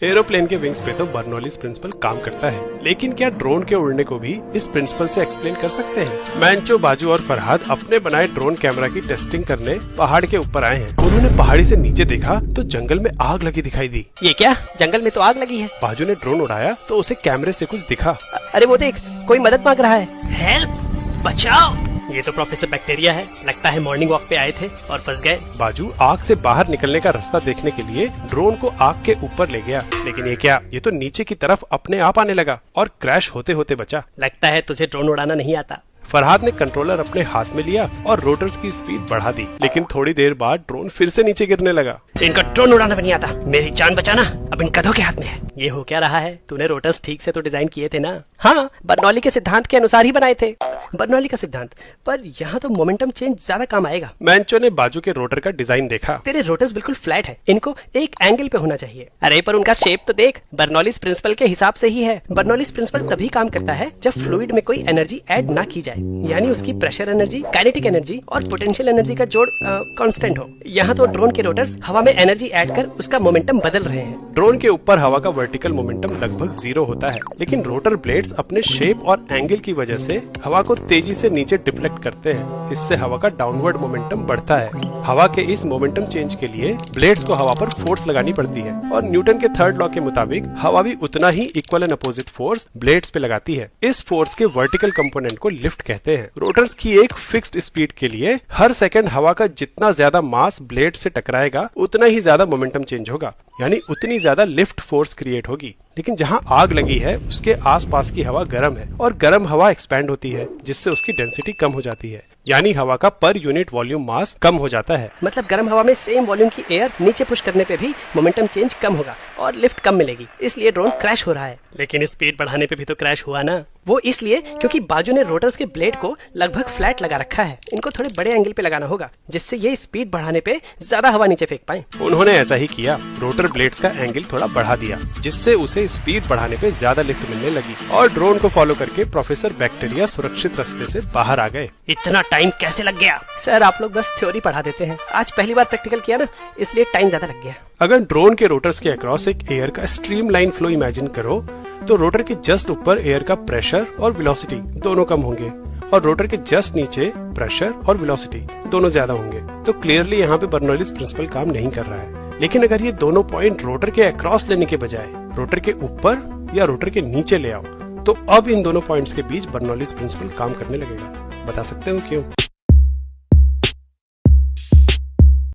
Aeroplane के wings पे तो बर्नौलीज प्रिंसिपल काम करता है, लेकिन क्या ड्रोन के उड़ने को भी इस प्रिंसिपल से एक्सप्लेन कर सकते हैं? मैंचो, बाजू और फरहाद अपने बनाए ड्रोन कैमरा की टेस्टिंग करने पहाड़ के ऊपर आए हैं। उन्होंने पहाड़ी से नीचे देखा तो जंगल में आग लगी दिखाई दी। ये क्या? जंगल में तो आग लगी है। बाजू ने ड्रोन उड़ाया तो उसे कैमरे से कुछ दिखा। अरे वो देख, कोई मदद मांग रहा है। हेल्प, बचाओ। ये तो प्रोफेसर बैक्टीरिया है, लगता है मॉर्निंग वॉक पे आए थे और फंस गए। बाजू आग से बाहर निकलने का रास्ता देखने के लिए ड्रोन को आग के ऊपर ले गया, लेकिन ये क्या, ये तो नीचे की तरफ अपने आप आने लगा और क्रैश होते होते बचा। लगता है तुझे ड्रोन उड़ाना नहीं आता। फरहाद ने कंट्रोलर अपने हाथ में लिया और रोटर्स की स्पीड बढ़ा दी, लेकिन थोड़ी देर बाद ड्रोन फिर से नीचे गिरने लगा। इनका ड्रोन उड़ाना भी नहीं आता। मेरी जान बचाना अब इन गधों के हाथ में है। ये हो क्या रहा है? तूने रोटर्स ठीक से तो डिजाइन किए थे ना? हाँ, बर्नौली के सिद्धांत के अनुसार ही बनाए थे। बर्नौली का सिद्धांत, पर यहाँ तो मोमेंटम चेंज ज्यादा काम आएगा। मैंचो ने बाजू के रोटर का डिजाइन देखा। तेरे रोटर्स बिल्कुल फ्लैट है, इनको एक एंगल पे होना चाहिए। अरे पर उनका शेप तो देख, बर्नौलीज प्रिंसिपल के हिसाब से ही है। बर्नौलीज प्रिंसिपल तभी काम करता है जब फ्लूइड में कोई एनर्जी ऐड ना की जाए, यानी उसकी प्रेशर एनर्जी, काइनेटिक एनर्जी और पोटेंशियल एनर्जी का जोड़ कांस्टेंट हो। यहाँ तो ड्रोन के रोटर्स हवा में एनर्जी ऐड कर उसका मोमेंटम बदल रहे हैं। ड्रोन के ऊपर हवा का वर्टिकल मोमेंटम लगभग 0 होता है, लेकिन रोटर ब्लेड्स अपने शेप और एंगल की वजह से हवा को तेजी से नीचे डिफ्लेक्ट करते हैं। इससे हवा का डाउनवर्ड मोमेंटम बढ़ता है। हवा के इस मोमेंटम चेंज के लिए ब्लेड्स को हवा पर फोर्स लगानी पड़ती है और न्यूटन के थर्ड लॉ के मुताबिक हवा भी उतना ही equal and opposite force blades पे लगाती है। इस फोर्स के वर्टिकल कंपोनेंट को लिफ्ट कहते हैं। रोटर्स की एक फिक्स्ड स्पीड के लिए हर सेकंड हवा का जितना ज्यादा मास ब्लेड से टकराएगा उतना ही ज्यादा मोमेंटम चेंज होगा, यानी उतनी ज्यादा लिफ्ट फोर्स क्रिएट होगी। लेकिन जहां आग लगी है उसके आसपास की हवा गर्म है और गर्म हवा एक्सपैंड होती है, जिससे उसकी डेंसिटी कम हो जाती है, यानी हवा का पर यूनिट वॉल्यूम मास कम हो जाता है। मतलब गर्म हवा में सेम वॉल्यूम की एयर नीचे पुश करने पे भी मोमेंटम चेंज कम होगा और लिफ्ट कम मिलेगी, इसलिए ड्रोन क्रैश हो रहा है। लेकिन स्पीड बढ़ाने पे भी तो क्रैश हुआ ना? वो इसलिए क्योंकि बाजू ने रोटर्स के ब्लेड को लगभग फ्लैट लगा रखा है। इनको थोड़े बड़े एंगल पे लगाना होगा, जिससे ये स्पीड बढ़ाने पे ज्यादा हवा नीचे फेंक पाए। उन्होंने ऐसा ही किया। रोटर ब्लेड्स का एंगल थोड़ा बढ़ा दिया, जिससे उसे स्पीड बढ़ाने पे ज्यादा लिफ्ट मिलने लगी और ड्रोन को फॉलो करके प्रोफेसर बैक्टीरिया सुरक्षित रास्ते से बाहर आ गए। इतना टाइम कैसे लग गया? सर, आप लोग बस थ्योरी पढ़ा देते हैं। आज पहली बार प्रैक्टिकल किया ना, इसलिए टाइम ज्यादा लग गया। अगर ड्रोन के रोटर्स के अक्रॉस एक एयर का स्ट्रीमलाइन फ्लो इमेजिन करो तो रोटर के जस्ट ऊपर एयर का प्रेशर और वेलोसिटी दोनों कम होंगे और रोटर के जस्ट नीचे प्रेशर और वेलोसिटी दोनों ज्यादा होंगे। तो क्लियरली यहाँ पे बर्नौलीज प्रिंसिपल काम नहीं कर रहा है। लेकिन अगर ये दोनों पॉइंट रोटर के अक्रॉस लेने के बजाय रोटर के ऊपर या रोटर के नीचे ले आओ तो अब इन दोनों पॉइंट्स के बीच बर्नौलीज प्रिंसिपल काम करने लगेगा। बता सकते हो क्यों?